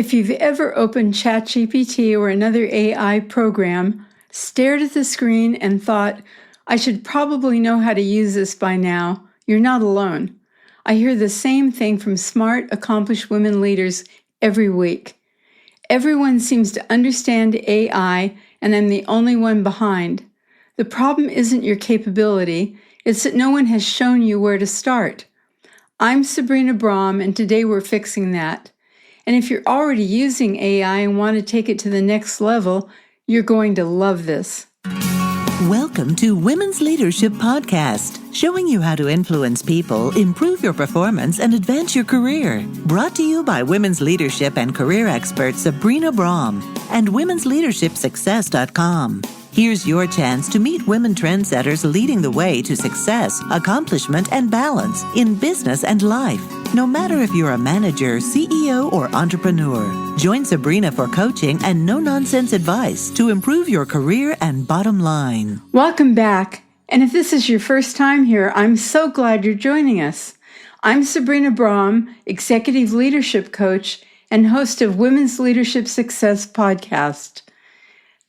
If you've ever opened ChatGPT or another AI program, stared at the screen and thought, I should probably know how to use this by now, you're not alone. I hear the same thing from smart, accomplished women leaders every week. Everyone seems to understand AI, and I'm the only one behind. The problem isn't your capability, it's that no one has shown you where to start. I'm Sabrina Braham, and today we're fixing that. And if you're already using AI and want to take it to the next level, you're going to love this. Welcome to Women's Leadership Podcast, showing you how to influence people, improve your performance, and advance your career. Brought to you by women's leadership and career expert Sabrina Braham and womensleadershipsuccess.com. Here's your chance to meet women trendsetters leading the way to success, accomplishment, and balance in business and life. No matter if you're a manager, CEO, or entrepreneur, join Sabrina for coaching and no-nonsense advice to improve your career and bottom line. Welcome back. And if this is your first time here, I'm so glad you're joining us. I'm Sabrina Braham, Executive Leadership Coach and host of Women's Leadership Success Podcast.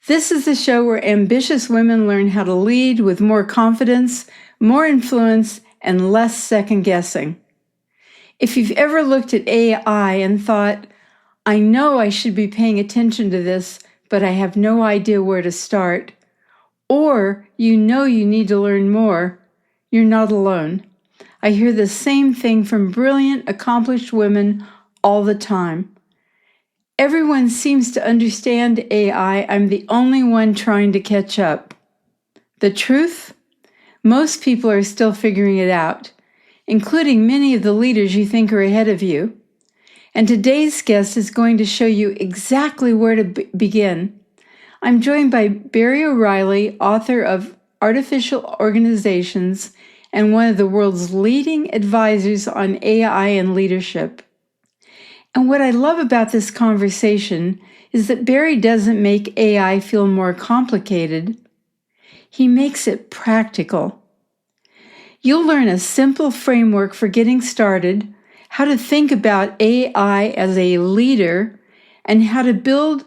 This is the show where ambitious women learn how to lead with more confidence, more influence, and less second-guessing. If you've ever looked at AI and thought, I know I should be paying attention to this, but I have no idea where to start, or you know you need to learn more, you're not alone. I hear the same thing from brilliant, accomplished women all the time. Everyone seems to understand AI. I'm the only one trying to catch up. The truth? Most people are still figuring it out, including many of the leaders you think are ahead of you. And today's guest is going to show you exactly where to begin. I'm joined by Barry O'Reilly, author of Artificial Organizations and one of the world's leading advisors on AI and leadership. And what I love about this conversation is that Barry doesn't make AI feel more complicated. He makes it practical. You'll learn a simple framework for getting started, how to think about AI as a leader, and how to build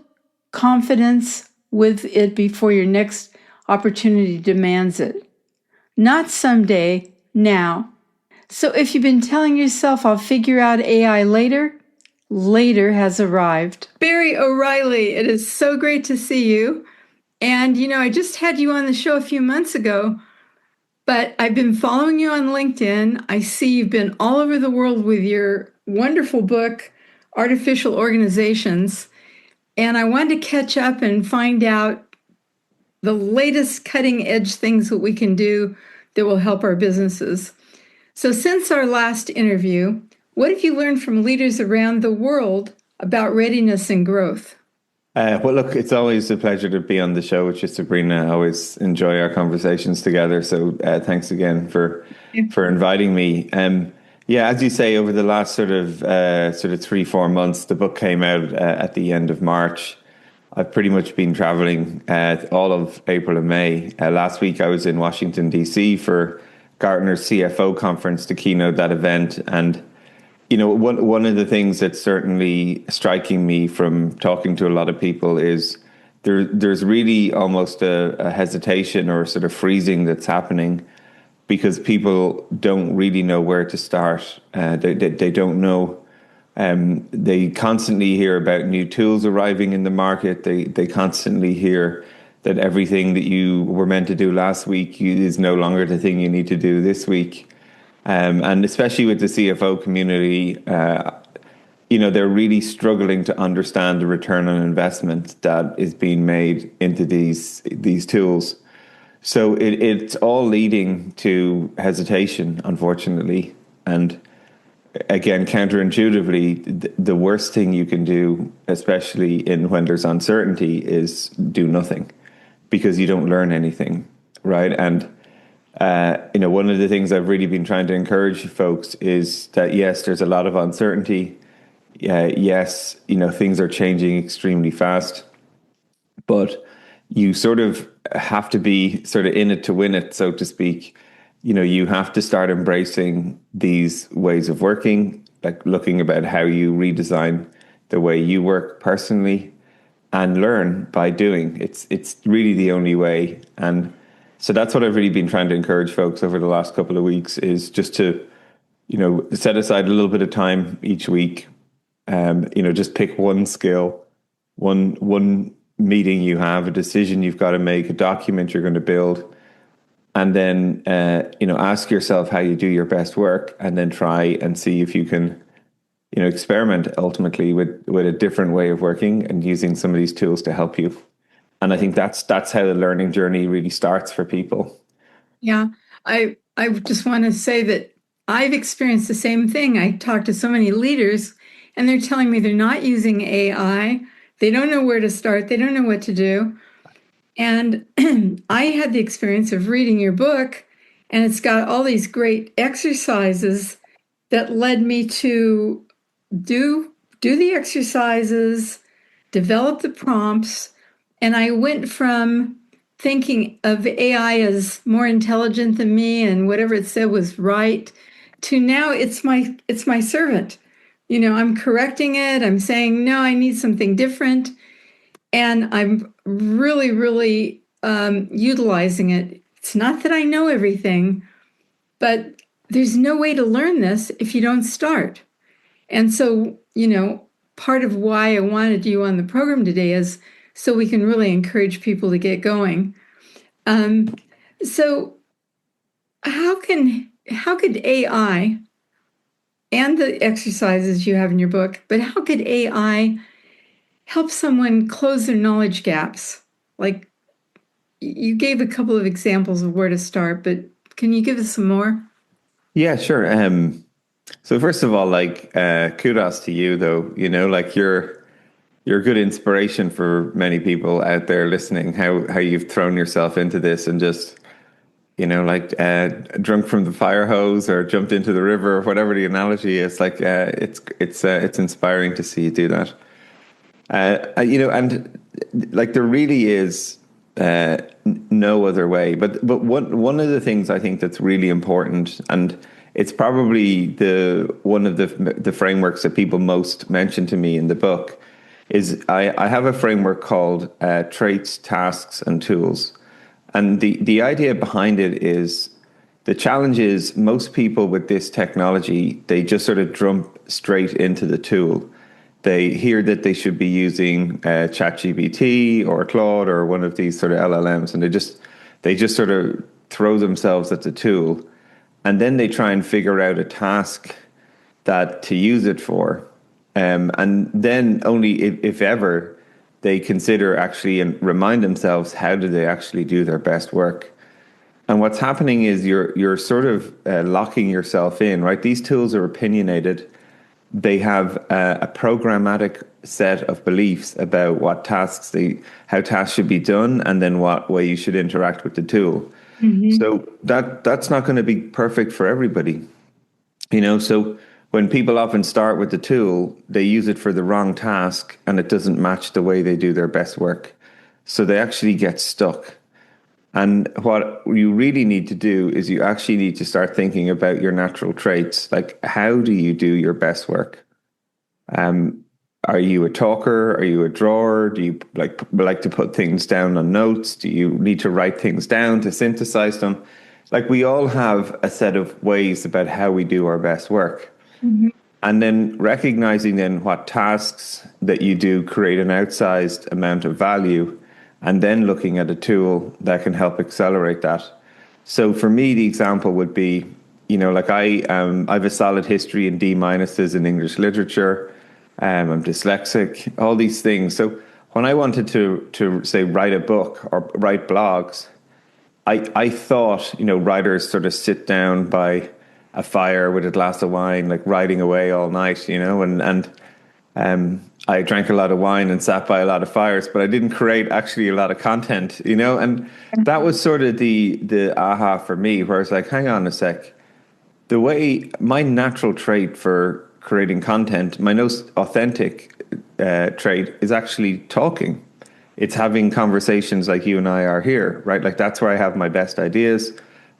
confidence with it before your next opportunity demands it. Not someday, now. So if you've been telling yourself, I'll figure out AI later has arrived. Barry O'Reilly, it is so great to see you. And, I just had you on the show a few months ago, but I've been following you on LinkedIn. I see you've been all over the world with your wonderful book, Artificial Organizations. And I wanted to catch up and find out the latest cutting edge things that we can do that will help our businesses. So since our last interview, what have you learned from leaders around the world about readiness and growth? Well, look, it's always a pleasure to be on the show with you, Sabrina. I always enjoy our conversations together. So thanks again for inviting me. As you say, over the last sort of 3-4 months, the book came out at the end of March. I've pretty much been traveling all of April and May. Last week, I was in Washington, D.C. for Gartner's CFO conference to keynote that event. And one of the things that's certainly striking me from talking to a lot of people is there's really almost a hesitation or sort of freezing that's happening because people don't really know where to start. They don't know. They constantly hear about new tools arriving in the market. They constantly hear that everything that you were meant to do last week is no longer the thing you need to do this week. And especially with the CFO community, they're really struggling to understand the return on investment that is being made into these tools. So it's all leading to hesitation, unfortunately. And again, counterintuitively, the worst thing you can do, especially when there's uncertainty, is do nothing because you don't learn anything, right? And one of the things I've really been trying to encourage folks is that, yes, there's a lot of uncertainty. Yes, things are changing extremely fast, but you sort of have to be sort of in it to win it, so to speak. You have to start embracing these ways of working, like looking about how you redesign the way you work personally, and learn by doing. It's really the only way. And so that's what I've really been trying to encourage folks over the last couple of weeks, is just to, set aside a little bit of time each week. Just pick one skill, one meeting you have, a decision you've got to make, a document you're going to build, and then ask yourself how you do your best work, and then try and see if you can experiment ultimately with a different way of working and using some of these tools to help you. And I think that's how the learning journey really starts for people. Yeah, I just want to say that I've experienced the same thing. I talk to so many leaders, and they're telling me they're not using AI. They don't know where to start. They don't know what to do. And I had the experience of reading your book, and it's got all these great exercises that led me to do the exercises, develop the prompts, and I went from thinking of AI as more intelligent than me and whatever it said was right, to now it's my servant. I'm correcting it. I'm saying, no, I need something different. And I'm really, really utilizing it. It's not that I know everything, but there's no way to learn this if you don't start. And so, part of why I wanted you on the program today is so we can really encourage people to get going. So how could AI and the exercises you have in your book, but how could AI help someone close their knowledge gaps? Like, you gave a couple of examples of where to start, but can you give us some more? Yeah, sure. So first of all, kudos to you, though. You're a good inspiration for many people out there listening. How you've thrown yourself into this and just, drunk from the fire hose or jumped into the river or whatever the analogy is. It's inspiring to see you do that. And there really is no other way. But one of the things I think that's really important, and it's probably one of the frameworks that people most mention to me in the book, is I have a framework called traits, tasks, and tools. And the idea behind it is, the challenge is most people with this technology, they just sort of jump straight into the tool. They hear that they should be using ChatGPT or Claude or one of these sort of LLMs, and they just sort of throw themselves at the tool, and then they try and figure out a task that to use it for, and then only if ever they consider actually and remind themselves, how do they actually do their best work? And what's happening is you're sort of locking yourself in, right? These tools are opinionated. They have a programmatic set of beliefs about how tasks should be done, and then what way you should interact with the tool. Mm-hmm. So that's not going to be perfect for everybody. So when people often start with the tool, they use it for the wrong task, and it doesn't match the way they do their best work. So they actually get stuck. And what you really need to do is you actually need to start thinking about your natural traits. Like, how do you do your best work? Are you a talker? Are you a drawer? Do you like to put things down on notes? Do you need to write things down to synthesize them? We all have a set of ways about how we do our best work. Mm-hmm. And then recognizing then what tasks that you do create an outsized amount of value, and then looking at a tool that can help accelerate that. So for me, the example would be, I have a solid history in D- in English literature. I'm dyslexic, all these things. So when I wanted to say write a book or write blogs, I thought, writers sort of sit down by a fire with a glass of wine, writing away all night, and I drank a lot of wine and sat by a lot of fires, but I didn't create actually a lot of content, and that was sort of the aha for me, where it's like, hang on a sec. The way my natural trait for creating content, my most authentic trait is actually talking. It's having conversations like you and I are here, right? That's where I have my best ideas.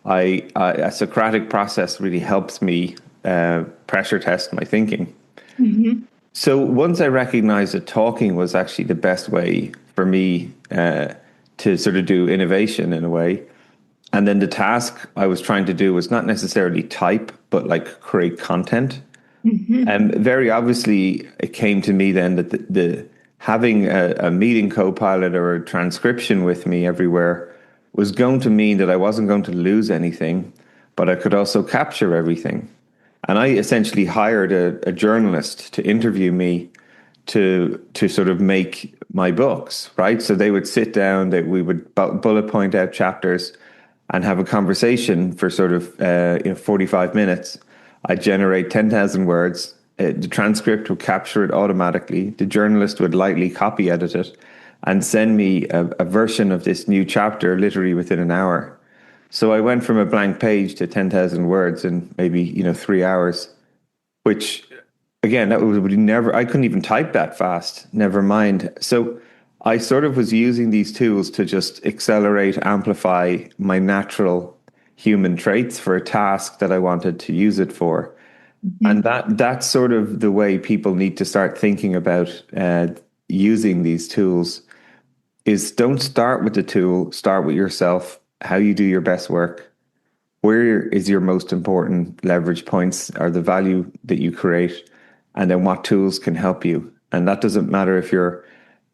A Socratic process really helps me pressure test my thinking. Mm-hmm. So once I recognized that talking was actually the best way for me to sort of do innovation in a way, and then the task I was trying to do was not necessarily type, but like create content. And very obviously, it came to me then that the having a meeting co-pilot or a transcription with me everywhere was going to mean that I wasn't going to lose anything, but I could also capture everything. And I essentially hired a journalist to interview me to sort of make my books, right? So they would sit down, that we would bullet point out chapters and have a conversation for sort of 45 minutes. I'd generate 10,000 words. The transcript would capture it automatically. The journalist would lightly copy edit it and send me a version of this new chapter literally within an hour. So I went from a blank page to 10,000 words in maybe 3 hours, which again, that would never, I couldn't even type that fast, never mind. So I sort of was using these tools to just accelerate, amplify my natural human traits for a task that I wanted to use it for. And that's sort of the way people need to start thinking about using these tools is don't start with the tool, start with yourself, how you do your best work. Where is your most important leverage points or the value that you create? And then what tools can help you? And that doesn't matter if you're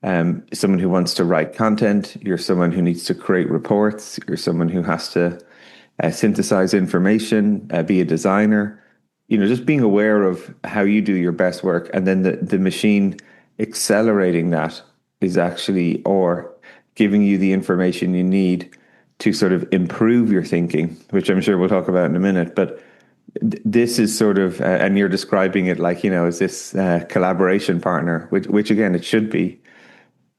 someone who wants to write content, you're someone who needs to create reports, you're someone who has to synthesize information, be a designer. Just being aware of how you do your best work, and then the machine accelerating that is actually, or giving you the information you need to sort of improve your thinking, which I'm sure we'll talk about in a minute. But this is sort of, and you're describing it like, is this collaboration partner, which again, it should be.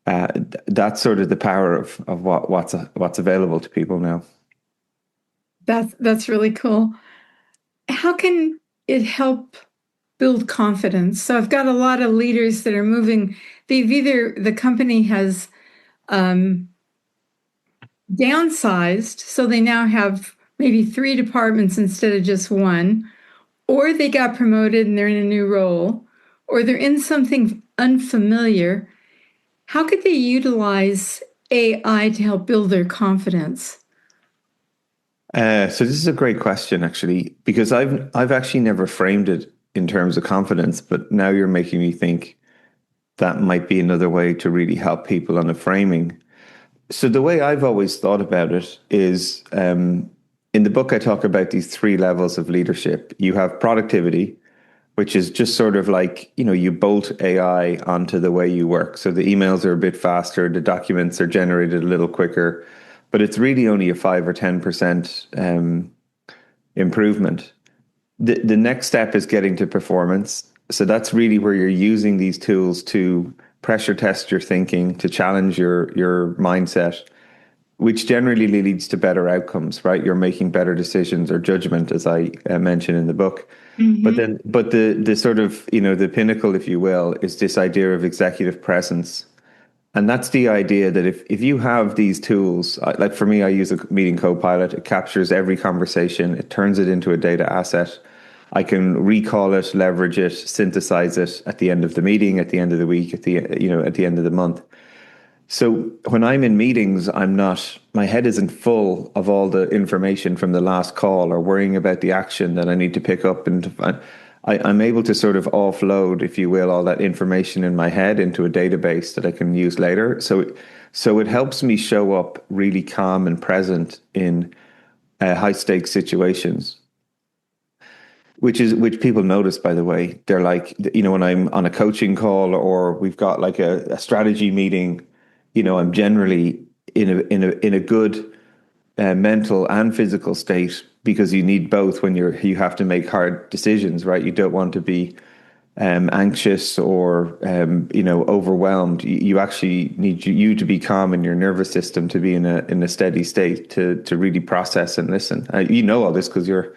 That's sort of the power of what's available to people now. That's really cool. How can it help build confidence? So I've got a lot of leaders that are moving. The company has downsized, so they now have maybe 3 departments instead of just one, or they got promoted and they're in a new role, or they're in something unfamiliar. How could they utilize AI to help build their confidence? So this is a great question, actually, because I've actually never framed it in terms of confidence, but now you're making me think that might be another way to really help people on the framing. So the way I've always thought about it is, in the book, I talk about these 3 levels of leadership. You have productivity, which is just sort of like, you bolt AI onto the way you work. So the emails are a bit faster, the documents are generated a little quicker, but it's really only a 5 or 10% improvement. The next step is getting to performance. So that's really where you're using these tools to pressure test your thinking, to challenge your mindset, which generally leads to better outcomes, right? You're making better decisions or judgment, as I mentioned in the book. But the sort of, the pinnacle, if you will, is this idea of executive presence. And that's the idea that if you have these tools, like for me, I use a meeting co-pilot. It captures every conversation. It turns it into a data asset. I can recall it, leverage it, synthesize it at the end of the meeting, at the end of the week, at the end of the month. So when I'm in meetings, my head isn't full of all the information from the last call or worrying about the action that I need to pick up. And I'm able to sort of offload, if you will, all that information in my head into a database that I can use later. So it helps me show up really calm and present in high stakes situations. Which people notice, by the way. They're like, when I'm on a coaching call or we've got like a strategy meeting, I'm generally in a good mental and physical state, because you need both when you have to make hard decisions, right? You don't want to be anxious or overwhelmed. You actually need you to be calm in your nervous system to be in a steady state to really process and listen. All this because you're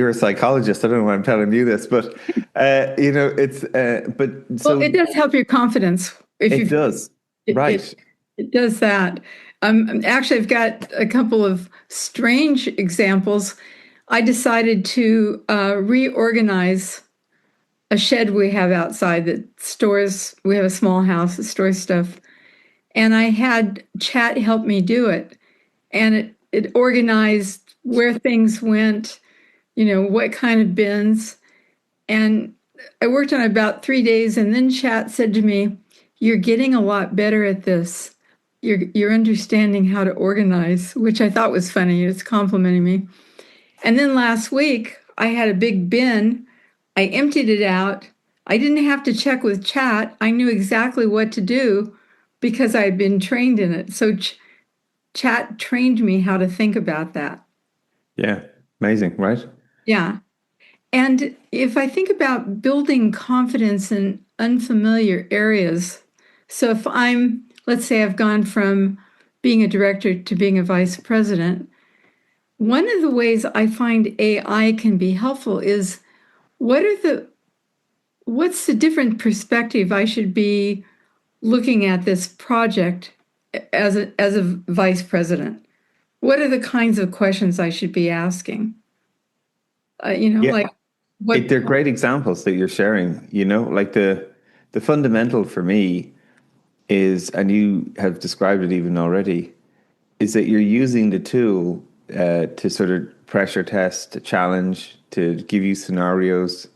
a psychologist. I don't know why I'm telling you this, but it's but so it does help your confidence. It does, right? It does that. Actually, I've got a couple of strange examples. I decided to reorganize a shed we have outside that stores, we have a small house that stores stuff. And I had chat help me do it. And it organized where things went, what kind of bins. And I worked on it about 3 days, and then chat said to me, "You're getting a lot better at this. You're understanding how to organize," which I thought was funny. It's complimenting me. And then last week, I had a big bin. I emptied it out. I didn't have to check with chat. I knew exactly what to do because I had been trained in it. So chat trained me how to think about that. Yeah, amazing, right? Yeah. And if I think about building confidence in unfamiliar areas, so if let's say I've gone from being a director to being a vice president, one of the ways I find AI can be helpful is what's the different perspective I should be looking at this project as a vice president? What are the kinds of questions I should be asking? Yeah. Like what? They're great examples that you're sharing, like the fundamental for me is, and you have described it even already, is that you're using the tool to sort of pressure test, to challenge, to give you scenarios,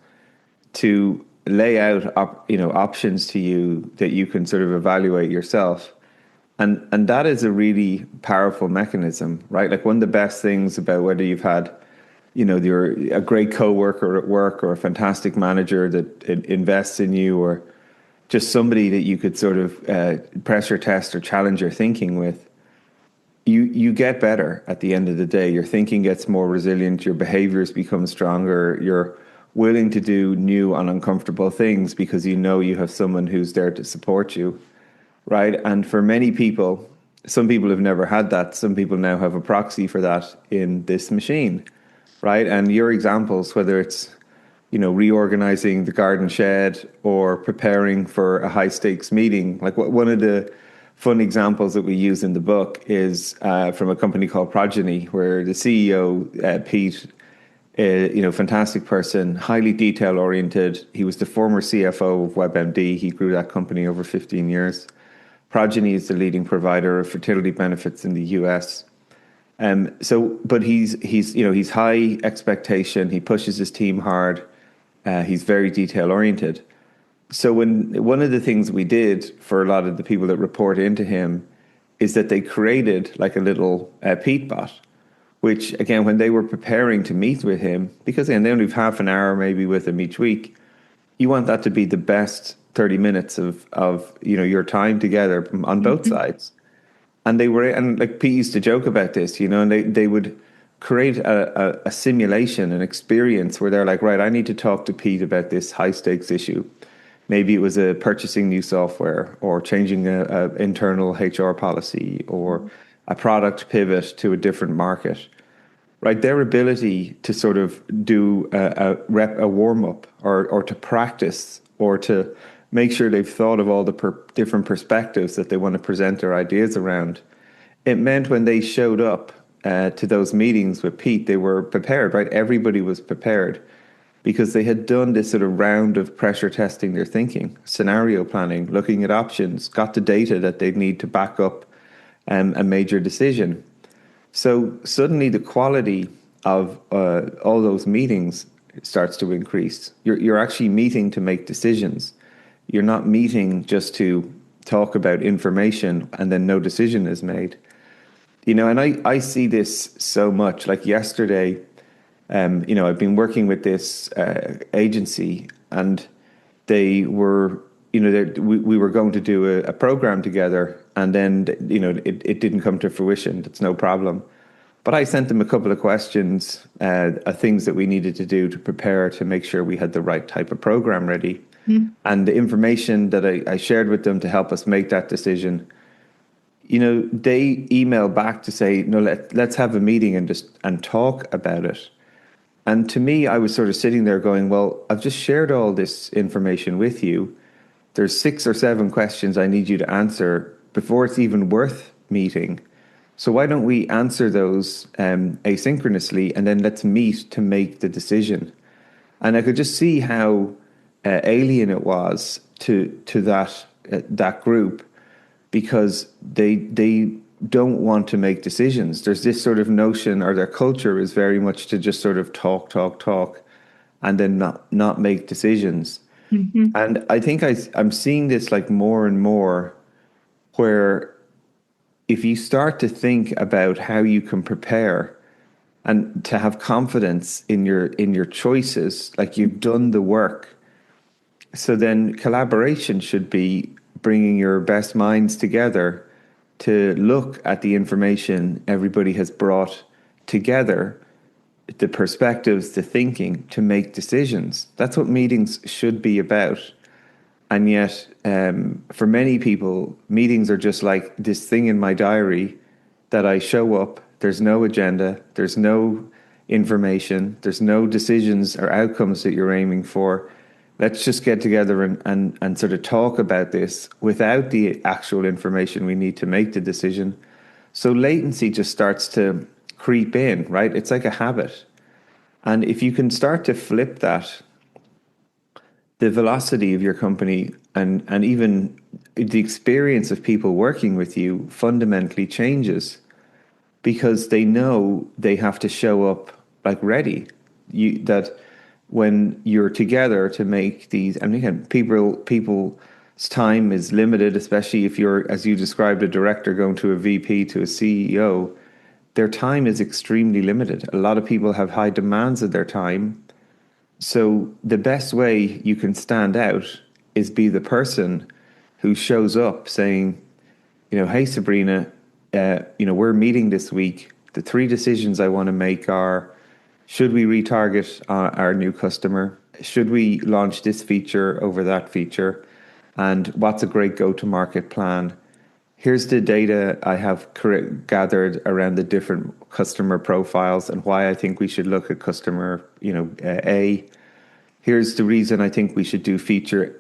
to lay out options to you that you can sort of evaluate yourself. And that is a really powerful mechanism, right? Like one of the best things about whether you've had, you're a great coworker at work or a fantastic manager that invests in you, or just somebody that you could sort of pressure test or challenge your thinking with, you get better at the end of the day. Your thinking gets more resilient, your behaviors become stronger, you're willing to do new and uncomfortable things because you have someone who's there to support you, right? And for many people, some people have never had that. Some people now have a proxy for that in this machine, right? And your examples, whether it's reorganizing the garden shed or preparing for a high stakes meeting. Like one of the fun examples that we use in the book is from a company called Progeny, where the CEO, Pete, fantastic person, highly detail oriented. He was the former CFO of WebMD. He grew that company over 15 years. Progeny is the leading provider of fertility benefits in the US. But he's high expectation. He pushes his team hard. He's very detail oriented. So one of the things we did for a lot of the people that report into him is that they created like a little Pete bot, which again, when they were preparing to meet with him, because again, they only have half an hour maybe with him each week, you want that to be the best 30 minutes of your time together on both sides. And like Pete used to joke about this, and they would create a simulation, an experience where they're like, right, I need to talk to Pete about this high stakes issue. Maybe it was purchasing new software or changing a internal HR policy or a product pivot to a different market, right? Their ability to sort of do a warm up or to practice or to make sure they've thought of all the different perspectives that they want to present their ideas around. It meant when they showed up to those meetings with Pete, they were prepared, right? Everybody was prepared because they had done this sort of round of pressure testing their thinking, scenario planning, looking at options, got the data that they'd need to back up a major decision. So suddenly the quality of all those meetings starts to increase. You're actually meeting to make decisions. You're not meeting just to talk about information and then no decision is made. And I see this so much. Like yesterday, I've been working with this agency, and they were, we were going to do a program together, and then, it didn't come to fruition. That's no problem. But I sent them a couple of questions, things that we needed to do to prepare to make sure we had the right type of program ready. Mm. And the information that I shared with them to help us make that decision, they emailed back to say, no, let's have a meeting and talk about it. And to me, I was sort of sitting there going, well, I've just shared all this information with you. There's 6 or 7 questions I need you to answer before it's even worth meeting. So why don't we answer those asynchronously, and then let's meet to make the decision. And I could just see how alien it was to that group, because they don't want to make decisions. There's this sort of notion, or their culture is very much to just sort of talk, and then not make decisions. Mm-hmm. And I think I'm seeing this like more and more, where if you start to think about how you can prepare and to have confidence in your choices, like you've done the work. So then collaboration should be bringing your best minds together to look at the information everybody has brought together, the perspectives, the thinking, to make decisions. That's what meetings should be about. And yet, for many people, meetings are just like this thing in my diary that I show up. There's no agenda. There's no information. There's no decisions or outcomes that you're aiming for. Let's just get together and sort of talk about this without the actual information we need to make the decision. So latency just starts to creep in, right? It's like a habit. And if you can start to flip that, the velocity of your company and even the experience of people working with you fundamentally changes, because they know they have to show up like ready. That when you're together to make these, and again, people's time is limited, especially if you're, as you described, a director going to a VP to a CEO, their time is extremely limited. A lot of people have high demands of their time. So the best way you can stand out is be the person who shows up saying, hey, Sabrina, we're meeting this week. The 3 decisions I want to make are, should we retarget our new customer? Should we launch this feature over that feature? And what's a great go-to-market plan? Here's the data I have gathered around the different customer profiles and why I think we should look at customer, A. Here's the reason I think we should do feature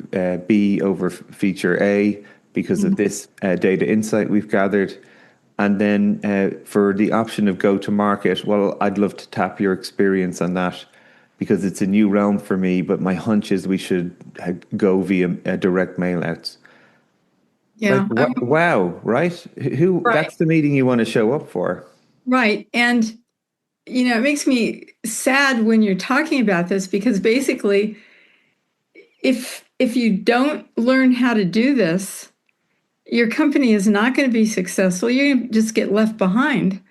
B over feature A because of this data insight we've gathered. And then for the option of go to market, well, I'd love to tap your experience on that because it's a new realm for me. But my hunch is we should go via direct mail outs. Yeah. Wow. Right. Right. That's the meeting you want to show up for. Right. And, it makes me sad when you're talking about this, because basically, if you don't learn how to do this, your company is not going to be successful. You're going to just get left behind.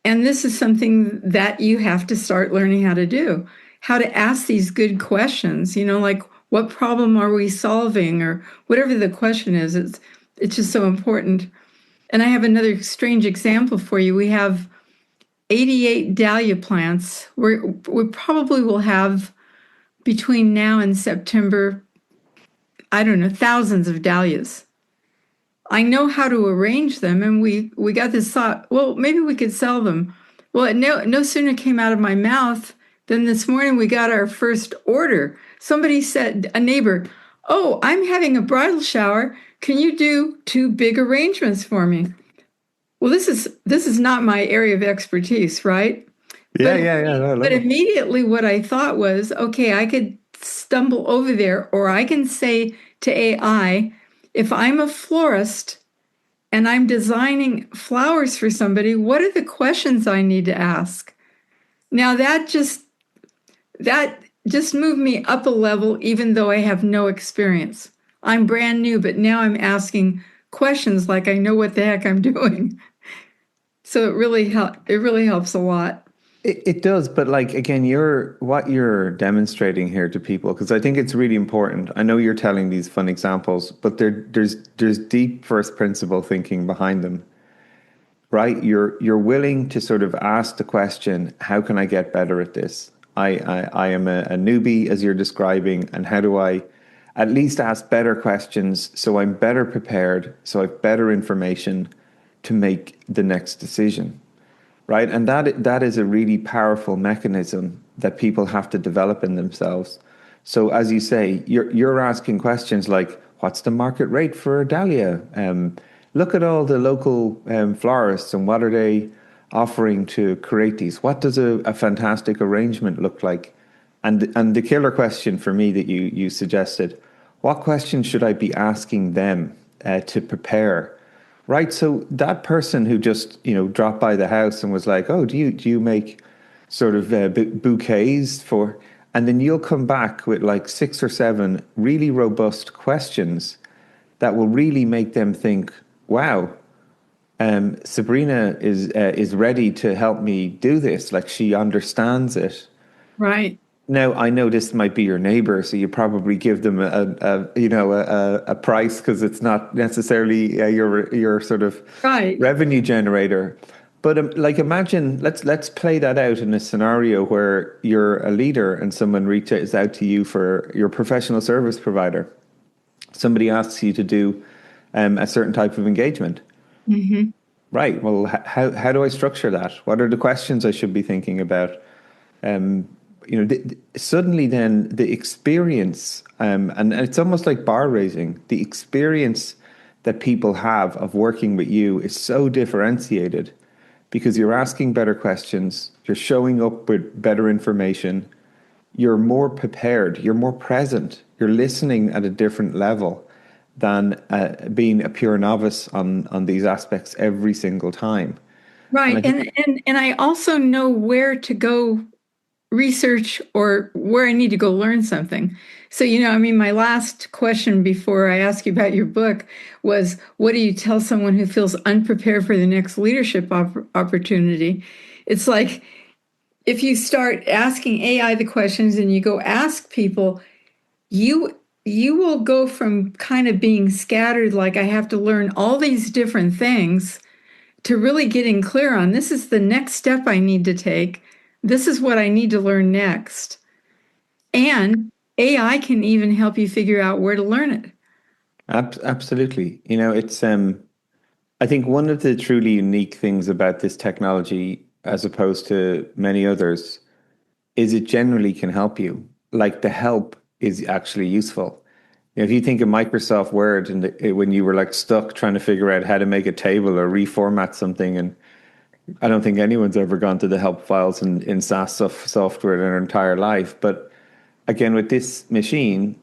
And this is something that you have to start learning how to do, how to ask these good questions, like what problem are we solving, or whatever the question is. It's just so important. And I have another strange example for you. We have 88 dahlia plants. We probably will have, between now and September, I don't know, thousands of dahlias. I know how to arrange them, and we got this thought, well, maybe we could sell them. Well, it no sooner came out of my mouth than this morning we got our first order. Somebody said, a neighbor, "Oh, I'm having a bridal shower. Can you do 2 big arrangements for me?" Well, this is not my area of expertise, right? Yeah. But immediately what I thought was, okay, I could stumble over there, or I can say to AI, if I'm a florist and I'm designing flowers for somebody, what are the questions I need to ask? Now that just moved me up a level, even though I have no experience. I'm brand new, but now I'm asking questions like I know what the heck I'm doing. So it really helps a lot. It does, but again, what you're demonstrating here to people, because I think it's really important. I know you're telling these fun examples, but there's deep first principle thinking behind them, right? You're willing to sort of ask the question, how can I get better at this? I am a newbie, as you're describing, and how do I at least ask better questions so I'm better prepared, so I have better information to make the next decision, right? And that is a really powerful mechanism that people have to develop in themselves. So as you say, you're asking questions like, what's the market rate for a dahlia? Look at all the local florists and what are they offering to create these? What does a fantastic arrangement look like? And the killer question for me that you suggested, what questions should I be asking them to prepare? Right. So that person who just, dropped by the house and was like, oh, do you make sort of bouquets for, and then you'll come back with like 6 or 7 really robust questions that will really make them think, wow, Sabrina is ready to help me do this. Like she understands it. Right. Now, I know this might be your neighbor, so you probably give them a price because it's not necessarily your sort of Right. revenue generator. But like, imagine let's play that out in a scenario where you're a leader and someone reaches out to you for your professional service provider. Somebody asks you to do a certain type of engagement. Mm-hmm. Right. Well, how do I structure that? What are the questions I should be thinking about? Suddenly then the experience, and it's almost like bar raising, the experience that people have of working with you is so differentiated because you're asking better questions, you're showing up with better information, you're more prepared, you're more present, you're listening at a different level than being a pure novice on these aspects every single time. Right. And I also know where to go research or where I need to go learn something. So, my last question before I ask you about your book was, what do you tell someone who feels unprepared for the next leadership opportunity? It's like, if you start asking AI the questions and you go ask people, you will go from kind of being scattered, like I have to learn all these different things, to really getting clear on this is the next step I need to take. This is what I need to learn next. And AI can even help you figure out where to learn it. Absolutely. It's I think one of the truly unique things about this technology, as opposed to many others, is it generally can help you. Like the help is actually useful. If you think of Microsoft Word and when you were like stuck trying to figure out how to make a table or reformat something, and I don't think anyone's ever gone to the help files in SaaS software their entire life. But again, with this machine,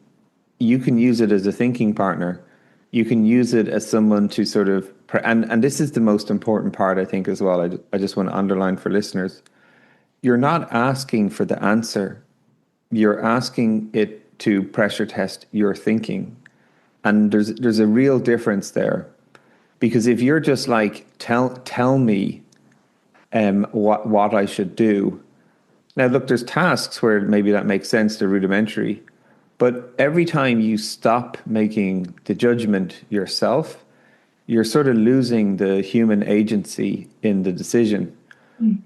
you can use it as a thinking partner. You can use it as someone to sort of, and this is the most important part, I think, as well. I just want to underline for listeners. You're not asking for the answer. You're asking it to pressure test your thinking. And there's a real difference there. Because if you're just like, tell me what I should do. Now, look, there's tasks where maybe that makes sense, they're rudimentary. But every time you stop making the judgment yourself, you're sort of losing the human agency in the decision,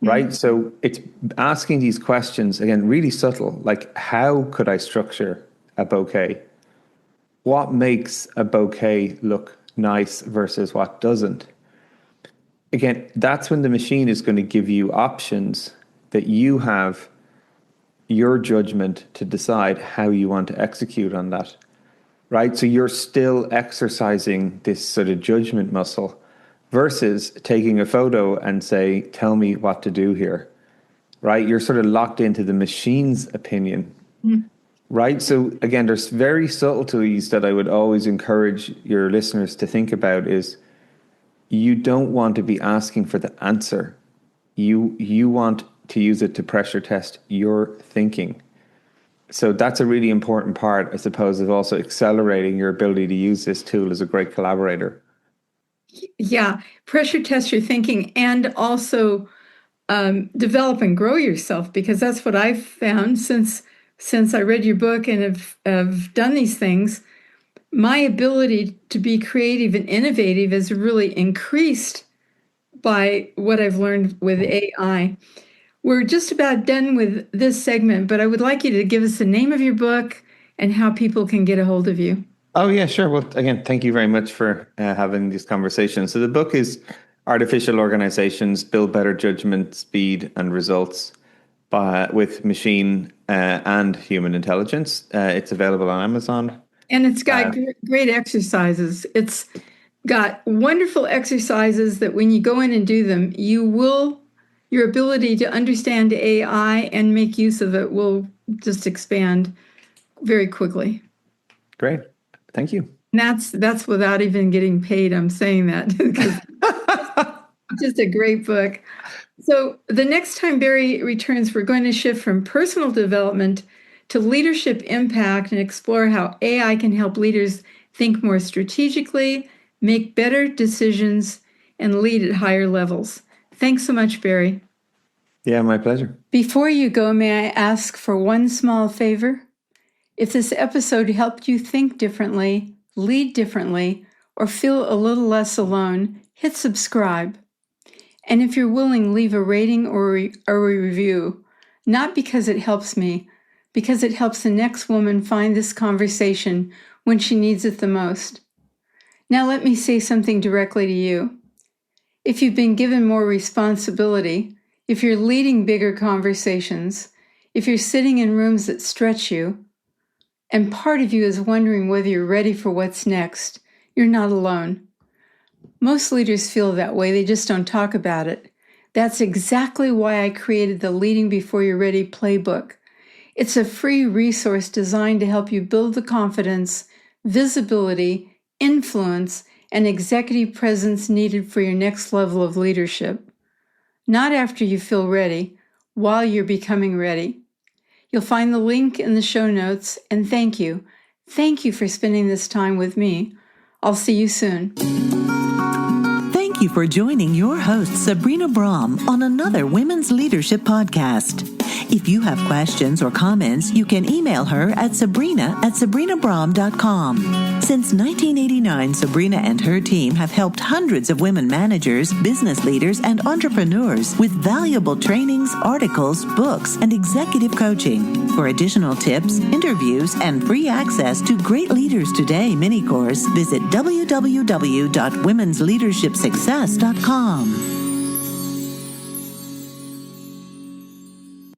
right? So it's asking these questions, again, really subtle, like how could I structure a bouquet? What makes a bouquet look nice versus what doesn't? Again, that's when the machine is going to give you options that you have your judgment to decide how you want to execute on that, right? So you're still exercising this sort of judgment muscle versus taking a photo and say, tell me what to do here, right? You're sort of locked into the machine's opinion, right? So again, there's very subtleties that I would always encourage your listeners to think about is you don't want to be asking for the answer. You want to use it to pressure test your thinking. So that's a really important part, I suppose, of also accelerating your ability to use this tool as a great collaborator. Yeah, pressure test your thinking and also develop and grow yourself, because that's what I've found since I read your book and have done these things. My ability to be creative and innovative has really increased by what I've learned with AI. We're just about done with this segment, but I would like you to give us the name of your book and how people can get a hold of you. Oh, yeah, sure. Well, again, thank you very much for having this conversation. So the book is Artificial Organizations Build Better Judgment, Speed, and Results with Machine and Human Intelligence. It's available on Amazon. And it's got great exercises. It's got wonderful exercises that when you go in and do them, your ability to understand AI and make use of it will just expand very quickly. Great. Thank you. And that's without even getting paid. I'm saying that because it's just a great book. So the next time Barry returns, we're going to shift from personal development to leadership impact and explore how AI can help leaders think more strategically, make better decisions, and lead at higher levels. Thanks so much, Barry. Yeah, my pleasure. Before you go, may I ask for one small favor? If this episode helped you think differently, lead differently, or feel a little less alone, hit subscribe. And if you're willing, leave a rating or a review, not because it helps me, because it helps the next woman find this conversation when she needs it the most. Now let me say something directly to you. If you've been given more responsibility, if you're leading bigger conversations, if you're sitting in rooms that stretch you, and part of you is wondering whether you're ready for what's next, you're not alone. Most leaders feel that way, they just don't talk about it. That's exactly why I created the Leading Before You're Ready playbook. It's a free resource designed to help you build the confidence, visibility, influence, and executive presence needed for your next level of leadership. Not after you feel ready, while you're becoming ready. You'll find the link in the show notes, and thank you. Thank you for spending this time with me. I'll see you soon. Thank you for joining your host, Sabrina Braham, on another Women's Leadership Podcast. If you have questions or comments, you can email her at sabrina@sabrinabraham.com. Since 1989, Sabrina and her team have helped hundreds of women managers, business leaders, and entrepreneurs with valuable trainings, articles, books, and executive coaching. For additional tips, interviews, and free access to Great Leaders Today mini course, visit www.womensleadershipsuccess.com.